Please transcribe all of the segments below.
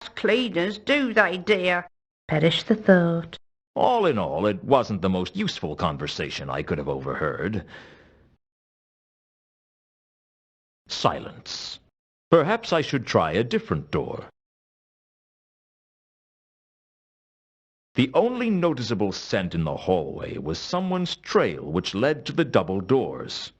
us cleaners, do they, dear? Perish the thought. All in all, it wasn't the most useful conversation I could have overheard. Silence. Perhaps I should try a different door. The only noticeable scent in the hallway was someone's trail which led to the double doors.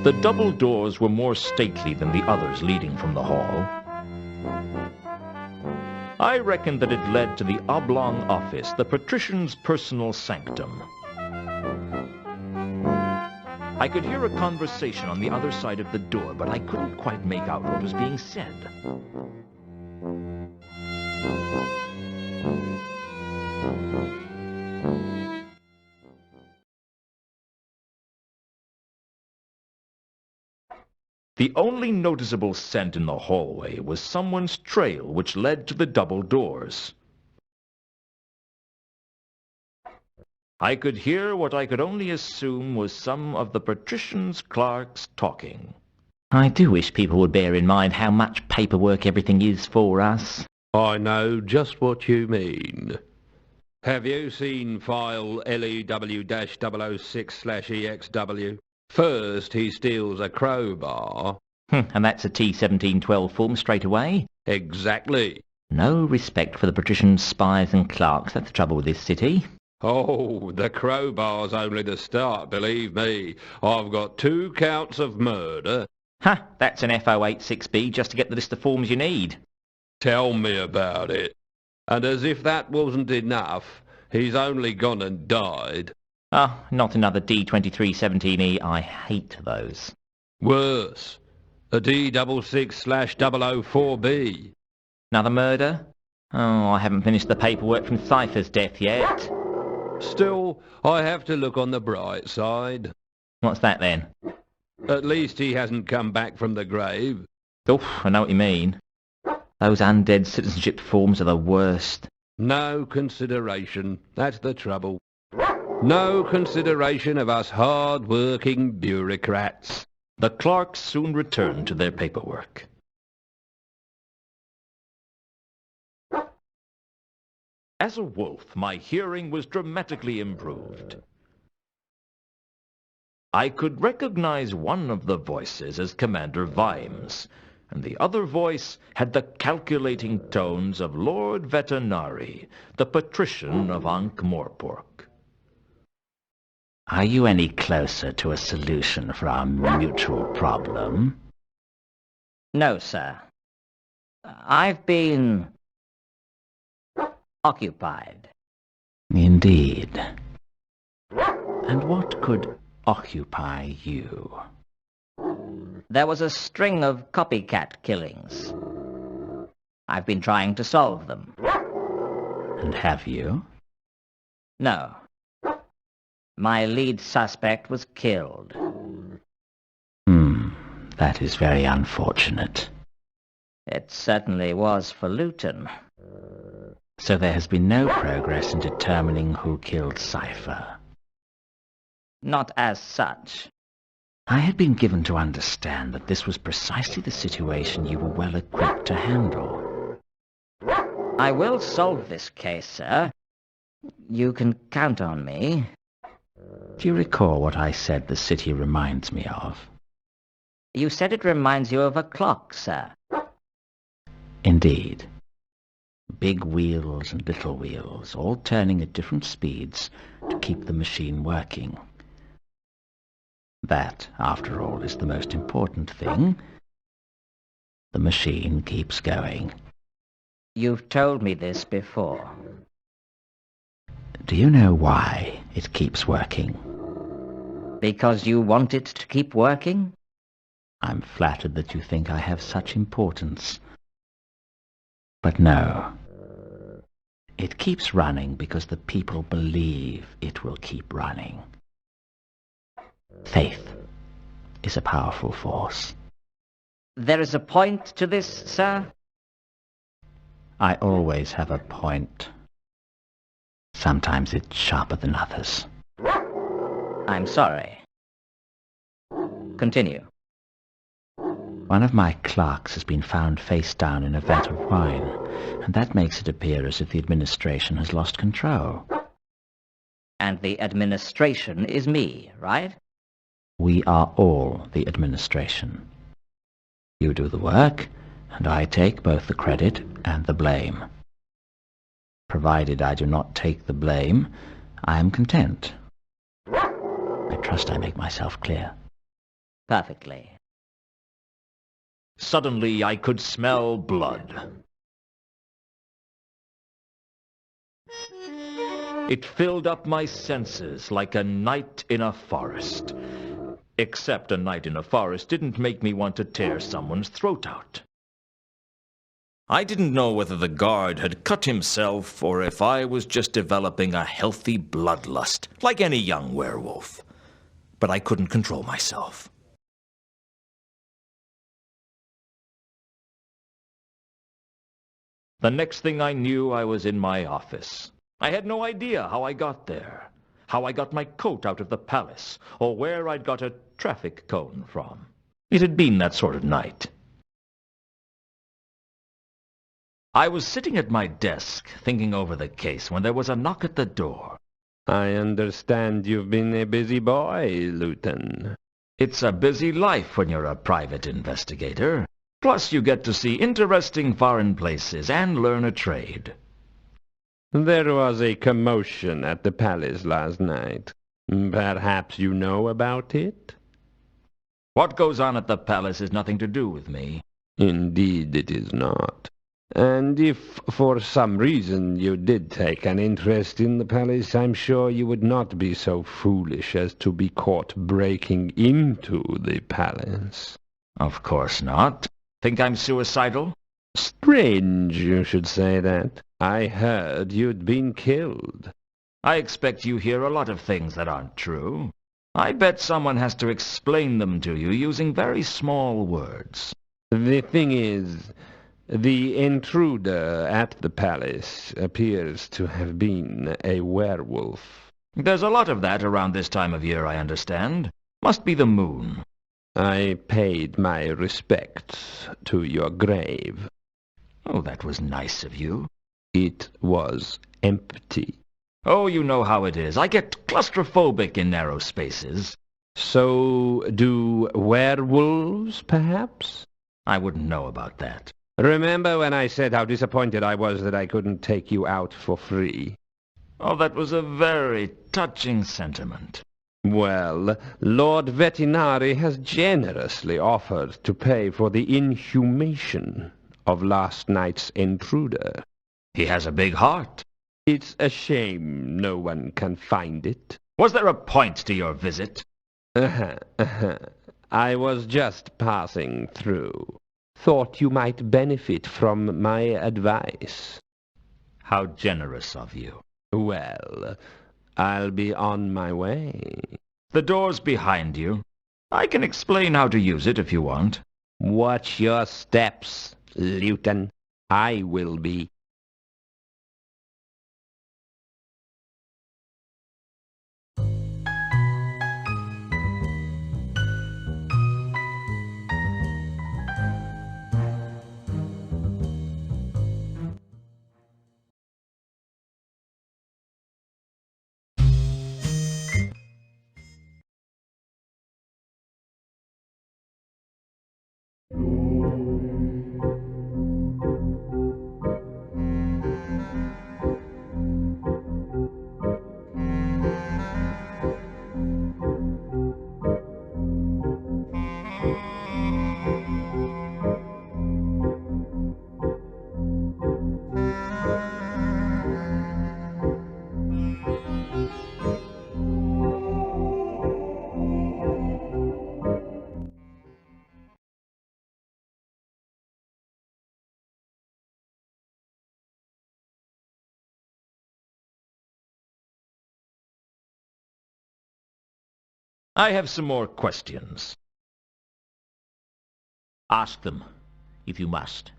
The double doors were more stately than the others leading from the hall. I reckoned that it led to the oblong office, the patrician's personal sanctum. I could hear a conversation on the other side of the door, but I couldn't quite make out what was being said. The only noticeable scent in the hallway was someone's trail which led to the double doors. I could hear what I could only assume was some of the patrician's clerks talking. I do wish people would bear in mind how much paperwork everything is for us. I know just what you mean. Have you seen file LEW-006/EXW? First, he steals a crowbar. And that's a T-1712 form straight away? Exactly. No respect for the patricians, spies and clerks. That's the trouble with this city. Oh, the crowbar's only the start, believe me. I've got 2 counts of murder. Ha! That's an FO86B just to get the list of forms you need. Tell me about it. And as if that wasn't enough, he's only gone and died. Oh, not another D2317E. I hate those. Worse, a D66/004B. Another murder? Oh, I haven't finished the paperwork from Cypher's death yet. Still, I have to look on the bright side. What's that then? At least he hasn't come back from the grave. Oh, I know what you mean. Those undead citizenship forms are the worst. No consideration, that's the trouble. No consideration of us hard-working bureaucrats. The clerks soon returned to their paperwork. As a wolf, my hearing was dramatically improved. I could recognize one of the voices as Commander Vimes, and the other voice had the calculating tones of Lord Vetinari, the patrician of Ankh-Morpork. Are you any closer to a solution for our mutual problem? No, sir. I've been occupied. Indeed. And what could occupy you? There was a string of copycat killings. I've been trying to solve them. And have you? No. My lead suspect was killed. That is very unfortunate. It certainly was for Lewton. So there has been no progress in determining who killed Cypher. Not as such. I had been given to understand that this was precisely the situation you were well equipped to handle. I will solve this case, sir. You can count on me. Do you recall what I said the city reminds me of? You said it reminds you of a clock, sir. Indeed. Big wheels and little wheels, all turning at different speeds to keep the machine working. That, after all, is the most important thing. The machine keeps going. You've told me this before. Do you know why it keeps working? Because you want it to keep working? I'm flattered that you think I have such importance. But no. It keeps running because the people believe it will keep running. Faith. is a powerful force. There is a point to this, sir? I always have a point. Sometimes it's sharper than others. I'm sorry. Continue. One of my clerks has been found face down in a vat of wine, and that makes it appear as if the administration has lost control. And the administration is me, right? We are all the administration. You do the work, and I take both the credit and the blame. Provided I do not take the blame, I am content. I trust I make myself clear. Perfectly. Suddenly I could smell blood. It filled up my senses like a night in a forest. Except a night in a forest didn't make me want to tear someone's throat out. I didn't know whether the guard had cut himself or if I was just developing a healthy bloodlust, like any young werewolf. But I couldn't control myself. The next thing I knew, I was in my office. I had no idea how I got there, how I got my coat out of the palace, or where I'd got a traffic cone from. It had been that sort of night. I was sitting at my desk, thinking over the case, when there was a knock at the door. I understand you've been a busy boy, Lewton. It's a busy life when you're a private investigator. Plus you get to see interesting foreign places and learn a trade. There was a commotion at the palace last night. Perhaps you know about it? What goes on at the palace has nothing to do with me. Indeed it is not. And if for some reason you did take an interest in the palace, I'm sure you would not be so foolish as to be caught breaking into the palace. Of course not. Think I'm suicidal? Strange you should say that. I heard you'd been killed. I expect you hear a lot of things that aren't true. I bet someone has to explain them to you using very small words. The thing is, the intruder at the palace appears to have been a werewolf. There's a lot of that around this time of year, I understand. Must be the moon. I paid my respects to your grave. Oh, that was nice of you. It was empty. Oh, you know how it is. I get claustrophobic in narrow spaces. So do werewolves, perhaps? I wouldn't know about that. Remember when I said how disappointed I was that I couldn't take you out for free? Oh, that was a very touching sentiment. Well, Lord Vetinari has generously offered to pay for the inhumation of last night's intruder. He has a big heart. It's a shame no one can find it. Was there a point to your visit? I was just passing through. Thought you might benefit from my advice. How generous of you. Well, I'll be on my way. The door's behind you. I can explain how to use it if you want. Watch your steps, Lewton. I will be. I have some more questions. Ask them, if you must.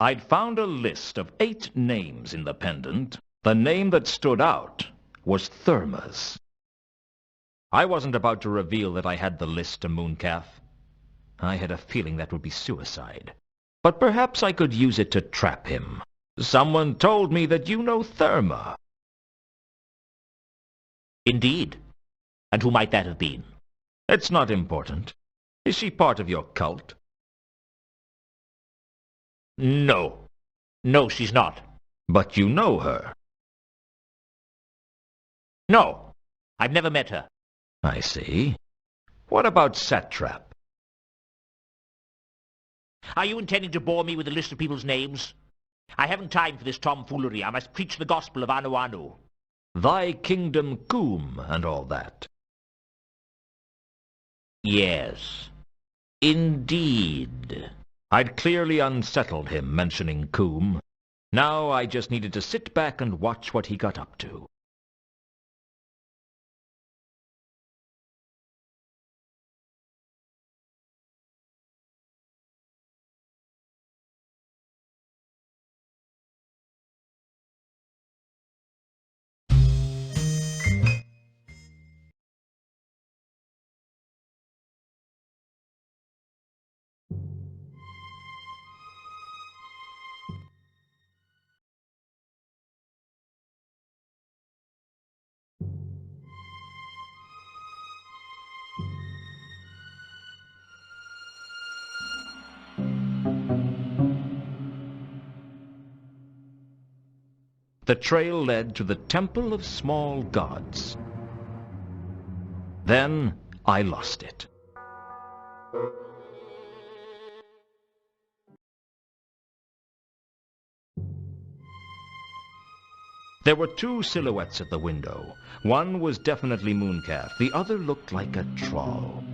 I'd found a list of 8 names in the pendant. The name that stood out was Therma's. I wasn't about to reveal that I had the list to Mooncalf. I had a feeling that would be suicide. But perhaps I could use it to trap him. Someone told me that you know Therma. Indeed. And who might that have been? It's not important. Is she part of your cult? No. No, she's not. But you know her. No. I've never met her. I see. What about Satrap? Are you intending to bore me with a list of people's names? I haven't time for this tomfoolery. I must preach the gospel of Anu Anu. Thy kingdom Coom and all that. Yes. Indeed. I'd clearly unsettled him mentioning Coom. Now I just needed to sit back and watch what he got up to. The trail led to the Temple of Small Gods. Then I lost it. There were 2 silhouettes at the window. One was definitely Mooncalf. The other looked like a troll.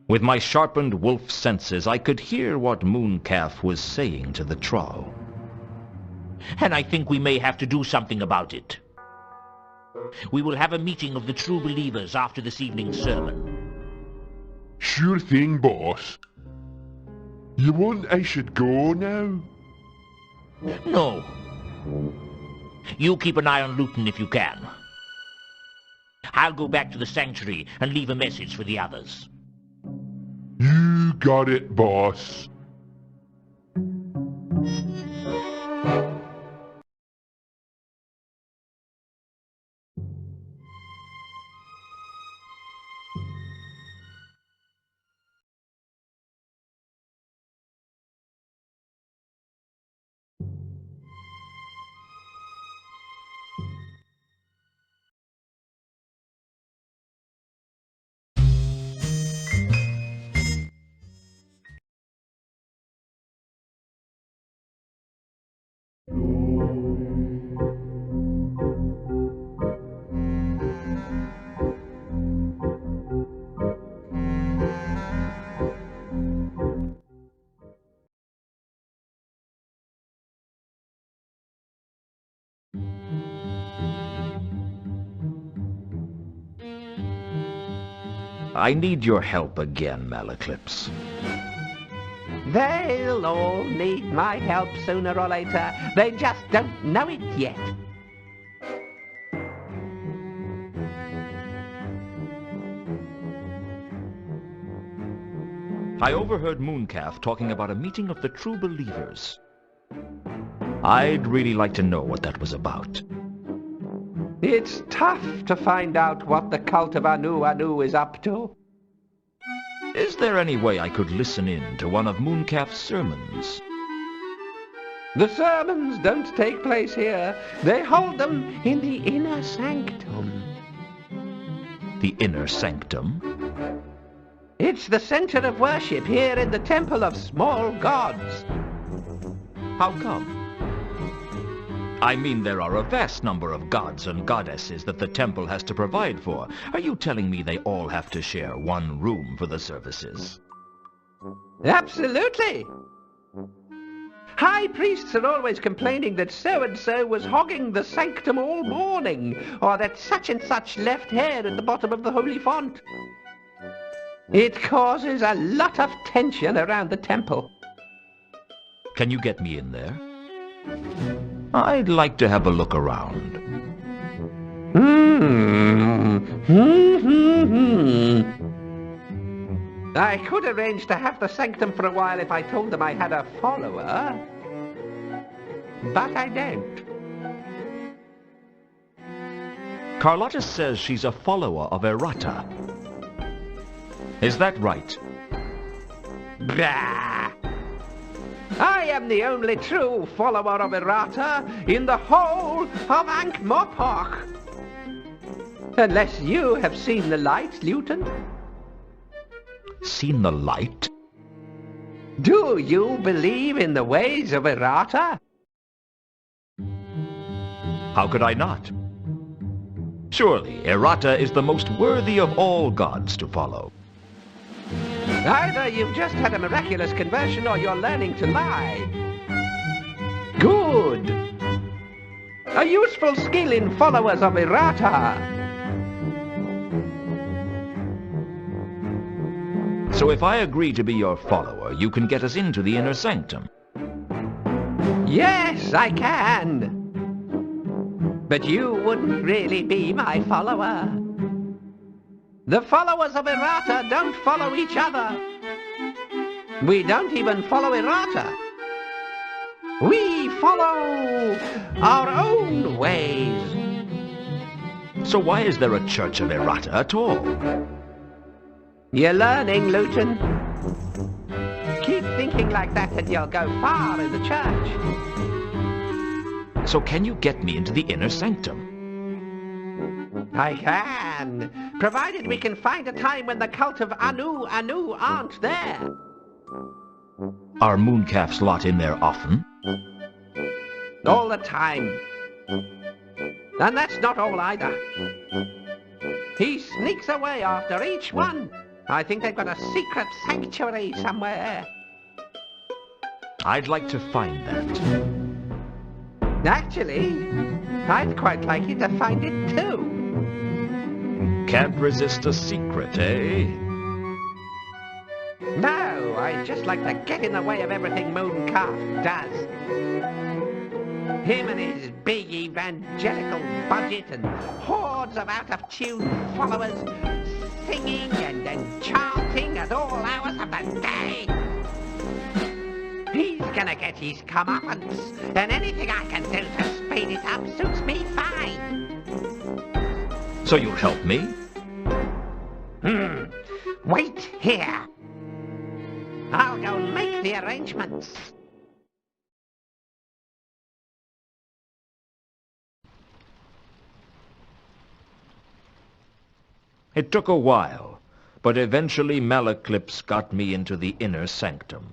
With my sharpened wolf senses, I could hear what Mooncalf was saying to the troll. And I think we may have to do something about it. We will have a meeting of the true believers after this evening's sermon. Sure thing, boss. You want I should go now? No. You keep an eye on Lewton if you can. I'll go back to the sanctuary and leave a message for the others. You got it, boss. I need your help again, Malaclips. They'll all need my help sooner or later. They just don't know it yet. I overheard Mooncalf talking about a meeting of the true believers. I'd really like to know what that was about. It's tough to find out what the cult of Anu Anu is up to. Is there any way I could listen in to one of Mooncalf's sermons? The sermons don't take place here. They hold them in the inner sanctum. The inner sanctum? It's the center of worship here in the Temple of Small Gods. How come? I mean, there are a vast number of gods and goddesses that the temple has to provide for. Are you telling me they all have to share one room for the services? Absolutely. High priests are always complaining that so-and-so was hogging the sanctum all morning, or that such and such left hair at the bottom of the holy font. It causes a lot of tension around the temple. Can you get me in there? I'd like to have a look around. I could arrange to have the sanctum for a while if I told them I had a follower, but I don't. Carlotta says she's a follower of Errata. Is that right? Bah! I am the only true follower of Errata in the whole of Ankh-Morpork. Unless you have seen the light, Lewton. Seen the light? Do you believe in the ways of Errata? How could I not? Surely Errata is the most worthy of all gods to follow. Either you've just had a miraculous conversion or you're learning to lie. Good. A useful skill in followers of Errata. So if I agree to be your follower, you can get us into the inner sanctum. Yes, I can. But you wouldn't really be my follower. The followers of Errata don't follow each other. We don't even follow Errata. We follow our own ways. So why is there a church of Errata at all? You're learning, Lewton. Keep thinking like that and you'll go far in the church. So can you get me into the inner sanctum? I can, provided we can find a time when the cult of Anu aren't there. Are mooncalf's lot in there often? All the time. And that's not all either. He sneaks away after each one. I think they've got a secret sanctuary somewhere. I'd like to find that. Actually, I'd quite like you to find it too. Can't resist a secret, eh? No, I just like to get in the way of everything Mooncalf does. Him and his big evangelical budget and hordes of out-of-tune followers singing and chanting at all hours of the day. He's gonna get his comeuppance, and anything I can do to speed it up suits me fine. So you'll help me? Wait here. I'll go make the arrangements. It took a while, but eventually Malaclips got me into the inner sanctum.